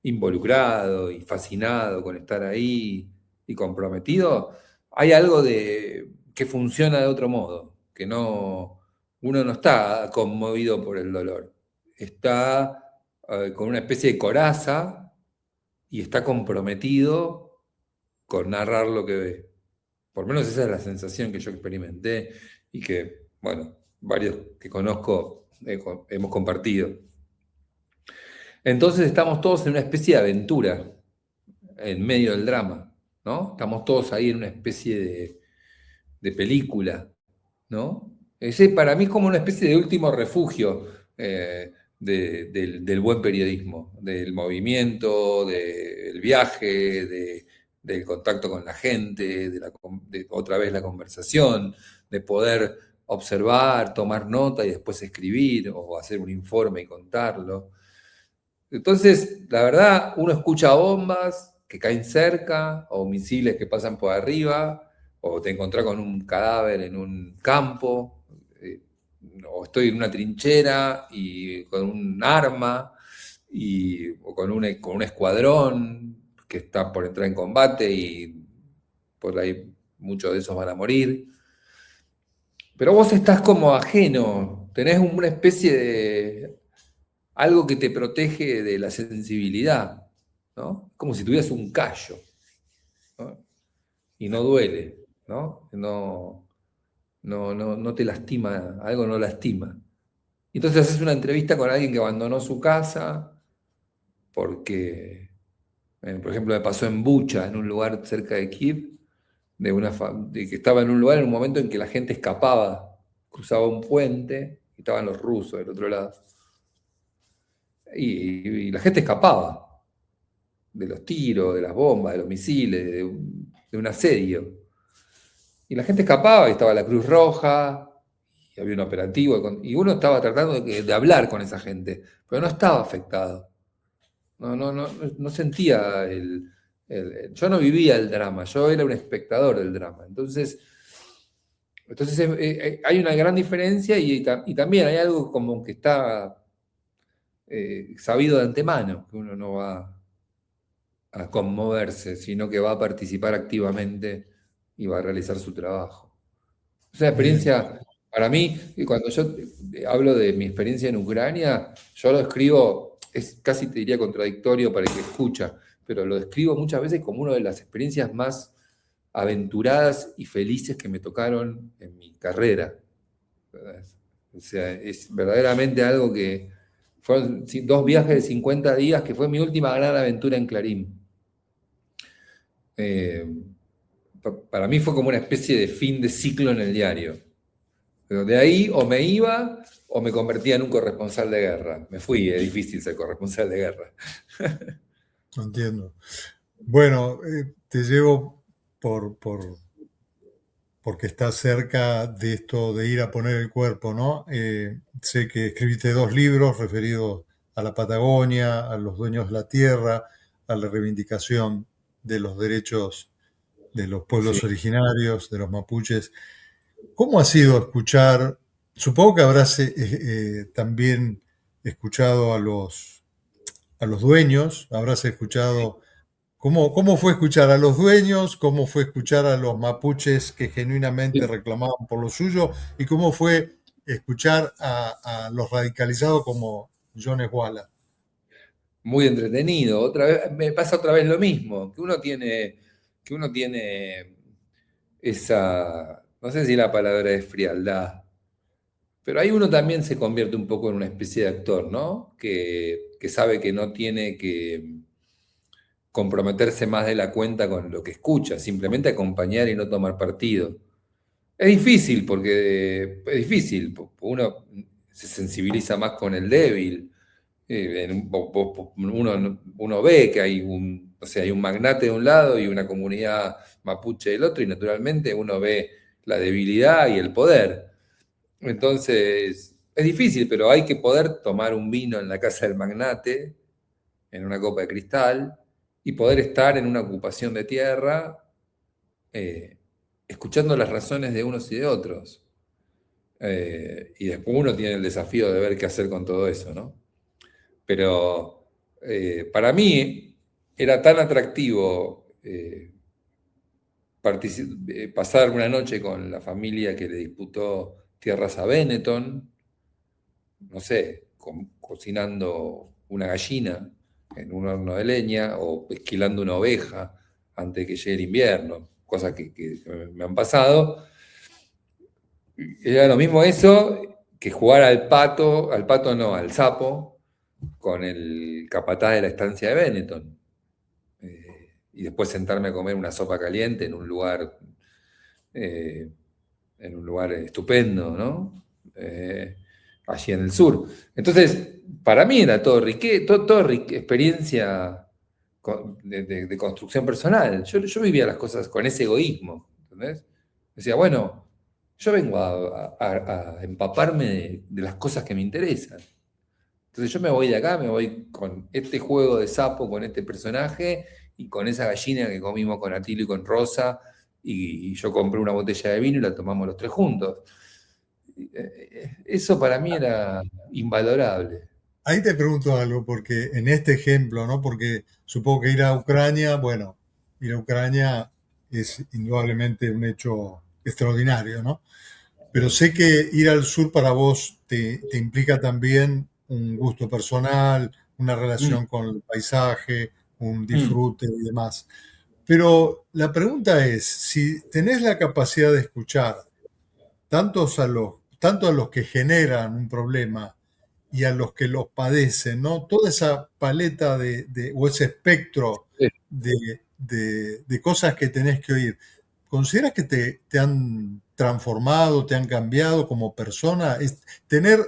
involucrado y fascinado con estar ahí y comprometido, hay algo que funciona de otro modo, que uno no está conmovido por el dolor, está con una especie de coraza y está comprometido con narrar lo que ve. Por lo menos esa es la sensación que yo experimenté y que, bueno, varios que conozco hemos compartido. Entonces estamos todos en una especie de aventura en medio del drama, ¿no? Estamos todos ahí en una especie de película, ¿no? Ese para mí es como una especie de último refugio del buen periodismo, del movimiento, del viaje, del contacto con la gente, de otra vez la conversación, de poder observar, tomar nota y después escribir o hacer un informe y contarlo. Entonces, la verdad, uno escucha bombas que caen cerca o misiles que pasan por arriba o te encontrás con un cadáver en un campo, eh, o estoy en una trinchera y con un arma, o con un escuadrón que está por entrar en combate y por ahí muchos de esos van a morir. Pero vos estás como ajeno, tenés una especie de algo que te protege de la sensibilidad, ¿no? Como si tuvieras un callo, ¿no? Y no duele, ¿no? No te lastima, algo no lastima. Entonces haces una entrevista con alguien que abandonó su casa porque, por ejemplo, me pasó en Bucha, en un lugar cerca de Kiev, de que estaba en un lugar en un momento en que la gente escapaba, cruzaba un puente y estaban los rusos del otro lado. Y la gente escapaba de los tiros, de las bombas, de los misiles, de un asedio. Y la gente escapaba y estaba la Cruz Roja, y había un operativo, y uno estaba tratando de hablar con esa gente, pero no estaba afectado. No sentía yo no vivía el drama, yo era un espectador del drama. Entonces hay una gran diferencia y también hay algo como que está sabido de antemano, que uno no va a conmoverse, sino que va a participar activamente y va a realizar su trabajo. Es una Bien, experiencia, para mí, y cuando yo hablo de mi experiencia en Ucrania, yo lo escribo, es casi te diría contradictorio para el que escucha, pero lo describo muchas veces como una de las experiencias más aventuradas y felices que me tocaron en mi carrera. O sea, es verdaderamente algo que fueron 2 viajes de 50 días, que fue mi última gran aventura en Clarín. Eh, para mí fue como una especie de fin de ciclo en el diario. Pero de ahí o me iba o me convertía en un corresponsal de guerra. Me fui, es difícil ser corresponsal de guerra. no entiendo. Bueno, te llevo porque estás cerca de esto de ir a poner el cuerpo, ¿no? Sé que escribiste 2 libros referidos a la Patagonia, a los dueños de la tierra, a la reivindicación de los derechos de los pueblos Sí. originarios, de los mapuches. ¿Cómo ha sido escuchar? Supongo que habrás también escuchado a los dueños, habrás escuchado. ¿Cómo fue escuchar a los dueños? ¿Cómo fue escuchar a los mapuches que genuinamente Sí. reclamaban por lo suyo? ¿Y cómo fue escuchar a los radicalizados como Jones Walla? Muy entretenido. Otra vez, me pasa otra vez lo mismo, que uno tiene esa, no sé si la palabra es frialdad, pero ahí uno también se convierte un poco en una especie de actor, ¿no? Que sabe que no tiene que comprometerse más de la cuenta con lo que escucha, simplemente acompañar y no tomar partido. Es difícil es difícil, uno se sensibiliza más con el débil. Uno ve que hay o sea, hay un magnate de un lado y una comunidad mapuche del otro, y naturalmente uno ve la debilidad y el poder. Entonces, es difícil, pero hay que poder tomar un vino en la casa del magnate, en una copa de cristal, y poder estar en una ocupación de tierra, eh, escuchando las razones de unos y de otros. Y después uno tiene el desafío de ver qué hacer con todo eso, ¿no? Pero para mí era tan atractivo pasar una noche con la familia que le disputó tierras a Benetton, no sé, cocinando una gallina en un horno de leña o esquilando una oveja antes de que llegue el invierno, cosas que me han pasado. Era lo mismo eso que jugar al pato no, al sapo, con el capataz de la estancia de Benetton. Y después sentarme a comer una sopa caliente eh, en un lugar estupendo, ¿no? Allí en el sur. Entonces, para mí era todo experiencia de construcción personal. Yo vivía las cosas con ese egoísmo, ¿entendés? Decía, bueno, yo vengo a empaparme de las cosas que me interesan. Entonces yo me voy de acá, me voy con este juego de sapo, con este personaje y con esa gallina que comimos con Atilo y con Rosa, y yo compré una botella de vino y la tomamos los tres juntos. Eso para mí era invalorable. Ahí te pregunto algo, porque en este ejemplo, ¿no? Porque supongo que ir a Ucrania, bueno, ir a Ucrania es indudablemente un hecho extraordinario, ¿no? Pero sé que ir al sur para vos te implica también un gusto personal, una Mm, relación con el paisaje, un mm, disfrute y demás. Pero la pregunta es, si tenés la capacidad de escuchar tanto a los que generan un problema y a los que los padecen, ¿no? Toda esa paleta o ese espectro sí, de cosas que tenés que oír, ¿consideras que te han transformado, te han cambiado como persona? Tener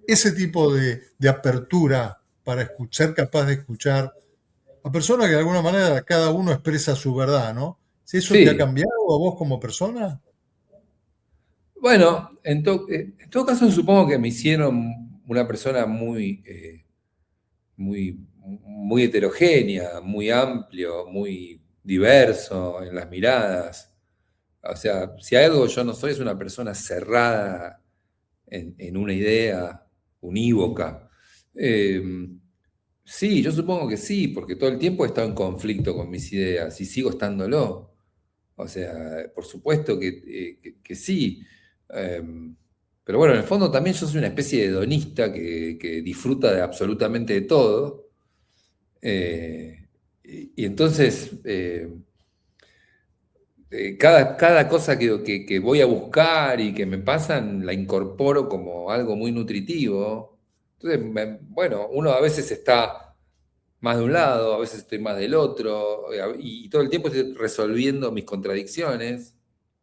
ese tipo de apertura para ser capaz de escuchar a personas que de alguna manera cada uno expresa su verdad, ¿no? Si eso te ha sí. cambiado a vos como persona. Bueno, en todo caso supongo que me hicieron una persona muy heterogénea, muy amplio, muy diverso en las miradas. O sea, si hay algo yo no soy, es una persona cerrada en una idea unívoca. Eh, sí, yo supongo que sí, porque todo el tiempo he estado en conflicto con mis ideas y sigo estándolo. O sea, por supuesto que sí. Eh, pero bueno, en el fondo también yo soy una especie de hedonista que disfruta de absolutamente de todo. Y entonces, cada cosa que voy a buscar y que me pasan, la incorporo como algo muy nutritivo. Entonces, bueno, uno a veces está más de un lado, a veces estoy más del otro, y todo el tiempo estoy resolviendo mis contradicciones,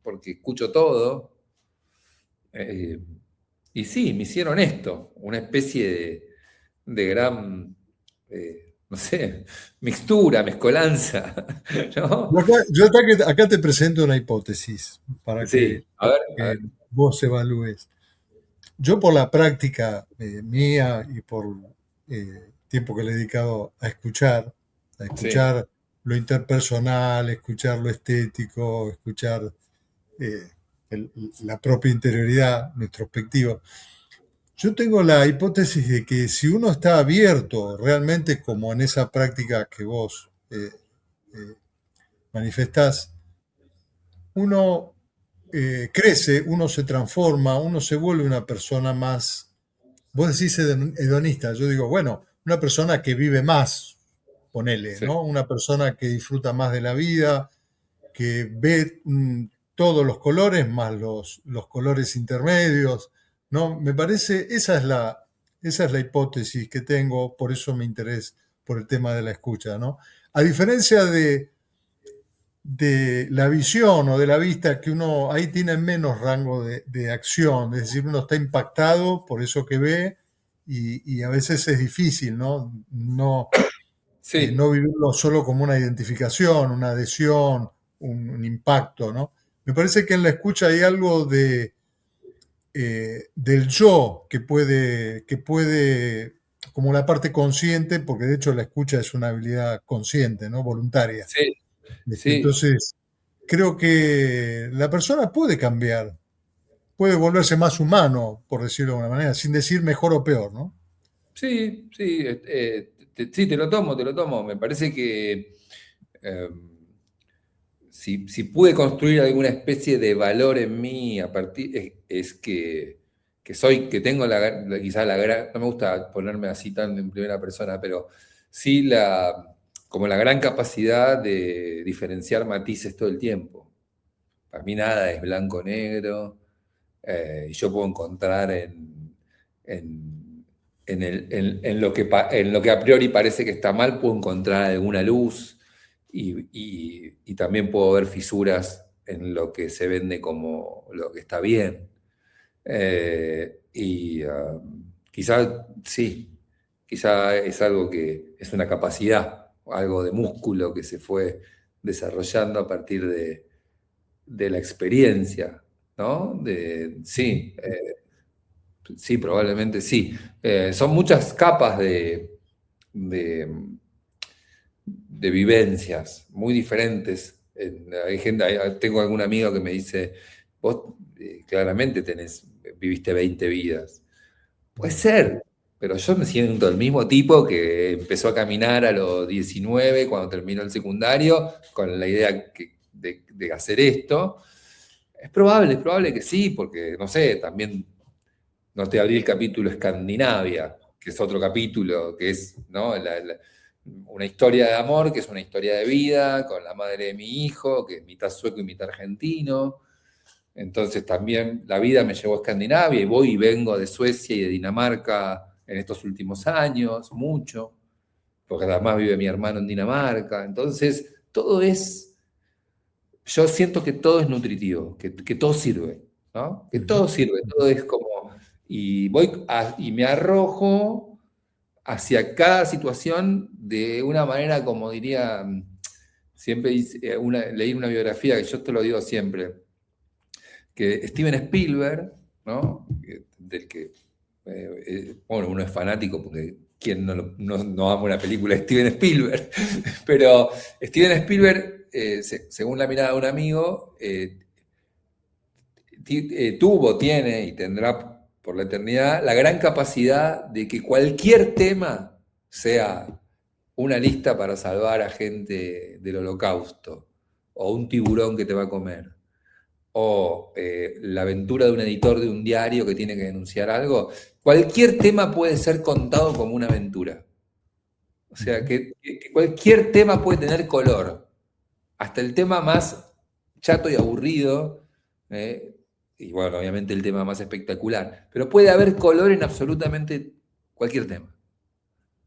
porque escucho todo. Eh, y sí, me hicieron esto, una especie de gran, no sé, mixtura, mezcolanza, ¿no? Acá te presento una hipótesis para Sí, a ver, a que ver. vos evalúes. Yo por la práctica mía y por tiempo que le he dedicado a Sí, escuchar lo interpersonal, escuchar lo estético, escuchar eh, la propia interioridad, lo introspectivo. Yo tengo la hipótesis de que si uno está abierto realmente como en esa práctica que vos eh, manifestás, uno crece, uno se transforma, uno se vuelve una persona más, vos decís hedonista, yo digo, bueno, una persona que vive más, ponele, Sí, ¿no? Una persona que disfruta más de la vida, que ve todos los colores más los colores intermedios, ¿no? Me parece, esa es la hipótesis que tengo, por eso mi interés por el tema de la escucha, ¿no? A diferencia de la visión o de la vista, que uno ahí tiene menos rango de acción, es decir, uno está impactado por eso que ve y a veces es difícil, ¿no? No sí, vivirlo solo como una identificación, una adhesión, un impacto, ¿no? Me parece que en la escucha hay algo del yo que puede, como la parte consciente, porque de hecho la escucha es una habilidad consciente, ¿no? Voluntaria. sí, sí, Entonces, creo que la persona puede cambiar, puede volverse más humano, por decirlo de alguna manera, sin decir mejor o peor, ¿no? sí, sí, sí, te lo tomo, te lo tomo. Me parece que eh, si pude construir alguna especie de valor en mí a partir, es que tengo quizá la gran, no me gusta ponerme así tan en primera persona, pero sí como la gran capacidad de diferenciar matices todo el tiempo. Para mí nada es blanco-negro, y yo puedo encontrar en, en lo que a priori parece que está mal, puedo encontrar alguna luz y también puedo ver fisuras en lo que se vende como lo que está bien. Quizá sí, quizá es algo que es una capacidad, algo de músculo que se fue desarrollando a partir de la experiencia, ¿no? Sí, sí, probablemente sí. Son muchas capas de, de vivencias muy diferentes. Hay gente, tengo algún amigo que me dice, vos claramente viviste 20 vidas. Puede Mm. ser, pero yo me siento el mismo tipo que empezó a caminar a los 19 cuando terminó el secundario, con la idea de hacer esto. Es probable que sí, porque, no sé, también no te abrí el capítulo Escandinavia, que es otro capítulo, que es, ¿no? Una historia de amor, que es una historia de vida, con la madre de mi hijo, que es mitad sueco y mitad argentino. Entonces también la vida me llevó a Escandinavia y voy y vengo de Suecia y de Dinamarca en estos últimos años, mucho, porque además vive mi hermano en Dinamarca. Entonces, yo siento que todo es nutritivo, que todo sirve, ¿no? Que Ujú. todo sirve, todo es como, y me arrojo hacia cada situación de una manera, como diría, siempre leí una biografía, que yo te lo digo siempre, que Steven Spielberg, ¿no? Del que, bueno, uno es fanático porque quién no ama una película de Steven Spielberg, pero Steven Spielberg, según la mirada de un amigo, tiene y tendrá por la eternidad la gran capacidad de que cualquier tema sea una lista para salvar a gente del holocausto, o un tiburón que te va a comer, o la aventura de un editor de un diario que tiene que denunciar algo. Cualquier tema puede ser contado como una aventura. O sea, Ujú. que cualquier tema puede tener color, hasta el tema más chato y aburrido, ¿eh? Y bueno, obviamente el tema más espectacular, pero puede haber color en absolutamente cualquier tema.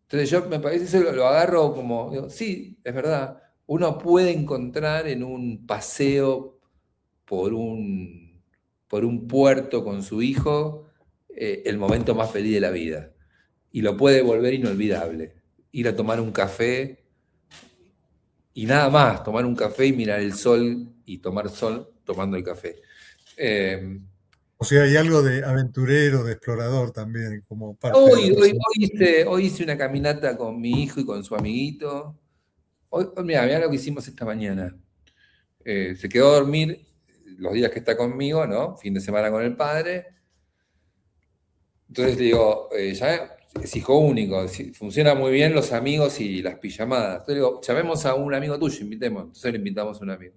Entonces yo me parece, eso lo agarro como, digo, sí, es verdad, uno puede encontrar en un paseo por por un puerto con su hijo el momento más feliz de la vida y lo puede volver inolvidable. Ir a tomar un café y nada más, tomar un café y mirar el sol y tomar sol tomando el café. Eh, O sea, hay algo de aventurero, de explorador también, como parte de la hoy, hoy, persona. hoy hice una caminata con mi hijo y con su amiguito. Mirá lo que hicimos esta mañana. Se quedó a dormir los días que está conmigo, ¿no? Fin de semana con el padre. Entonces le digo, ya es hijo único, funciona muy bien los amigos y las pijamadas. Entonces le digo, llamemos a un amigo tuyo, invitemos. Entonces le invitamos a un amigo.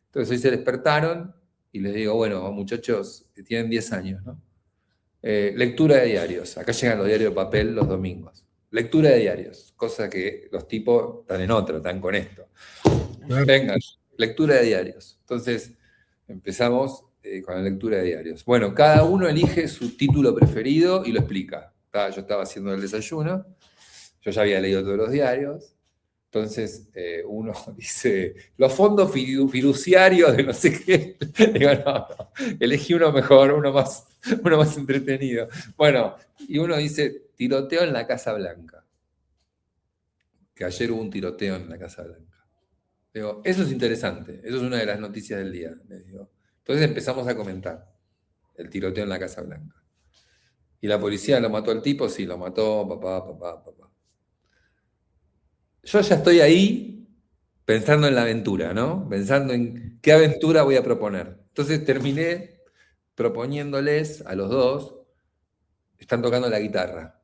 Entonces hoy se despertaron y les digo, bueno, muchachos, tienen 10 años, ¿no? Lectura de diarios. Acá llegan los diarios de papel los domingos. Lectura de diarios, cosa que los tipos están en otro, están con esto. Claro. Venga, lectura de diarios. Entonces empezamos con la lectura de diarios. Bueno, cada uno elige su título preferido y lo explica. Yo estaba haciendo el desayuno, yo ya había leído todos los diarios. Entonces uno dice, los fondos fiduciarios de no sé qué. Digo, no, elegí uno mejor, uno más entretenido. Bueno, y uno dice, tiroteo en la Casa Blanca. Que ayer hubo un tiroteo en la Casa Blanca. Digo, eso es interesante, eso es una de las noticias del día. Les digo. Entonces empezamos a comentar el tiroteo en la Casa Blanca. ¿Y la policía lo mató al tipo? Sí, lo mató, papá. Yo ya estoy ahí pensando en la aventura, ¿no? Pensando en qué aventura voy a proponer. Entonces terminé proponiéndoles a los dos, están tocando la guitarra.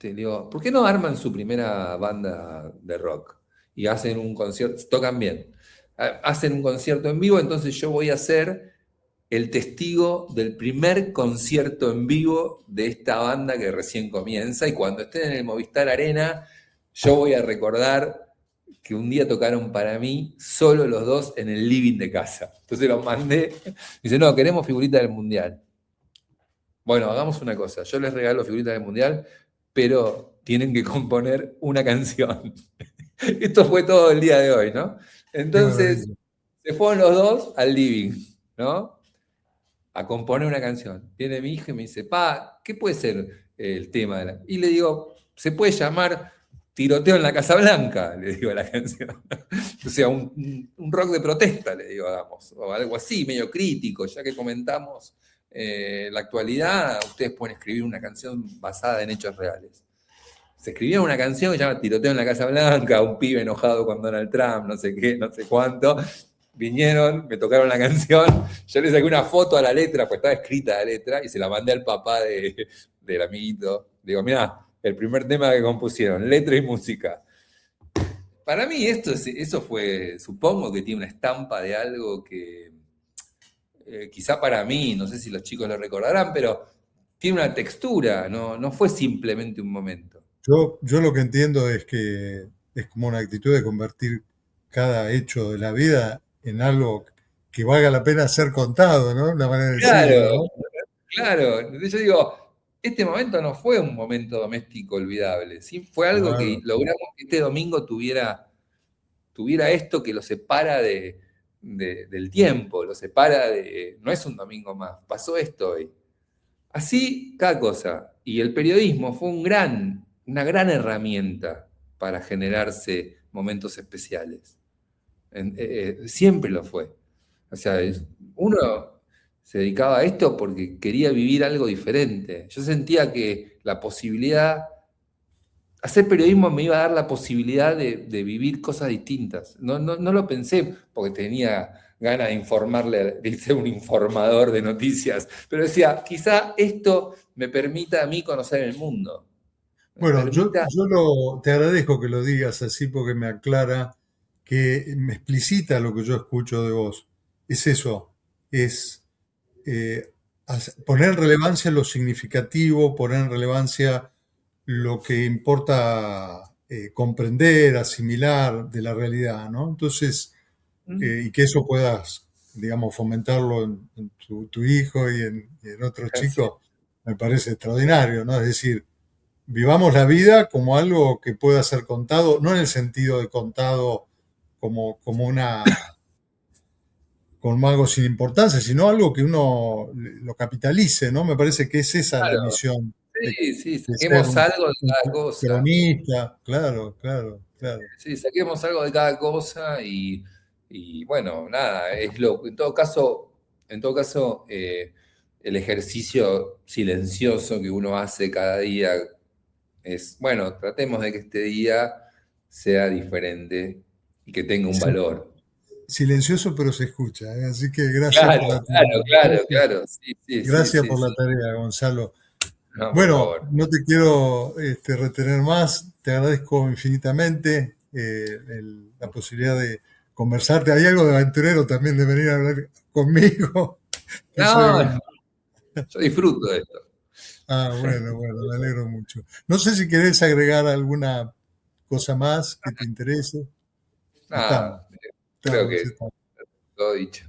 Le digo, ¿por qué no arman su primera banda de rock? Y hacen un concierto, tocan bien. Hacen un concierto en vivo, entonces yo voy a ser el testigo del primer concierto en vivo de esta banda que recién comienza, y cuando estén en el Movistar Arena, yo voy a recordar que un día tocaron para mí solo los dos en el living de casa. Entonces los mandé, dice, no, queremos figuritas del Mundial. Bueno, hagamos una cosa, yo les regalo figuritas del Mundial, pero tienen que componer una canción. Esto fue todo el día de hoy, ¿no? Qué Entonces, maravilla. se fueron los dos al living, ¿no? A componer una canción. Viene mi hija y me dice, pa, ¿qué puede ser el tema? Y le digo, se puede llamar Tiroteo en la Casa Blanca, le digo a la canción. O sea, un rock de protesta, le digo, hagamos, o algo así, medio crítico, ya que comentamos la actualidad, ustedes pueden escribir una canción basada en hechos reales. Se escribió una canción que se llama Tiroteo en la Casa Blanca, un pibe enojado con Donald Trump, no sé qué, no sé cuánto. Vinieron, me tocaron la canción, yo le saqué una foto a la letra, pues estaba escrita la letra, y se la mandé al papá del amiguito. Digo, mirá, el primer tema que compusieron, letra y música. Para mí eso fue, supongo que tiene una estampa de algo que quizá para mí, no sé si los chicos lo recordarán, pero tiene una textura, no fue simplemente un momento. Yo lo que entiendo es que es como una actitud de convertir cada hecho de la vida en algo que valga la pena ser contado, ¿no? Una manera de decirlo, Claro, ¿no? claro. Yo digo, este momento no fue un momento doméstico olvidable, ¿sí? Fue algo que Claro. logramos que este domingo tuviera esto que lo separa del tiempo, lo separa de... No es un domingo más, pasó esto hoy. Así, cada cosa. Y el periodismo fue una gran herramienta para generarse momentos especiales. Siempre lo fue. O sea, uno se dedicaba a esto porque quería vivir algo diferente. Yo sentía que la posibilidad, hacer periodismo me iba a dar la posibilidad de vivir cosas distintas. No lo pensé porque tenía ganas de informarle, de ser un informador de noticias, pero decía, quizá esto me permita a mí conocer el mundo. Me Bueno, permita... te agradezco que lo digas así porque me aclara, que me explicita lo que yo escucho de vos. Es eso, es eh, poner en relevancia lo significativo, poner en relevancia lo que importa comprender, asimilar de la realidad, ¿no? Entonces, y que eso puedas, digamos, fomentarlo en tu hijo y en otros Gracias. chicos, me parece extraordinario, ¿no? Es decir, vivamos la vida como algo que pueda ser contado, no en el sentido de contado como algo sin importancia, sino algo que uno lo capitalice, ¿no? Me parece que es esa la Claro, misión sí, de ser saquemos algo de un cada cosa. cronista, claro. Sí, saquemos algo de cada cosa y bueno, nada, en todo caso, el ejercicio silencioso que uno hace cada día es, bueno, tratemos de que este día sea diferente y que tenga un Sí, valor. silencioso, pero se escucha, ¿eh? Así que gracias Claro, por la claro, tarea. claro, Gracias, claro. Sí, sí, sí, gracias sí, por la sí. tarea, Gonzalo. No, por Bueno, favor. no te quiero retener más. Te agradezco infinitamente la posibilidad de conversarte. Hay algo de aventurero también de venir a hablar conmigo, que soy No, un... yo disfruto de esto. Ah, bueno, bueno, me alegro mucho. No sé si querés agregar alguna cosa más que te interese. Estamos, Nada, creo estamos, que estamos. todo dicho.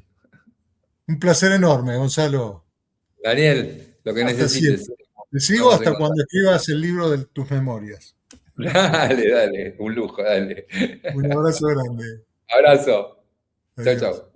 Un placer enorme, Gonzalo. Daniel, lo que Hasta necesites. siempre. Te sigo Estamos en hasta cuando contacto. escribas el libro de tus memorias. Dale, dale, un lujo, dale. Un abrazo grande. Abrazo. Chau, Adiós. chau.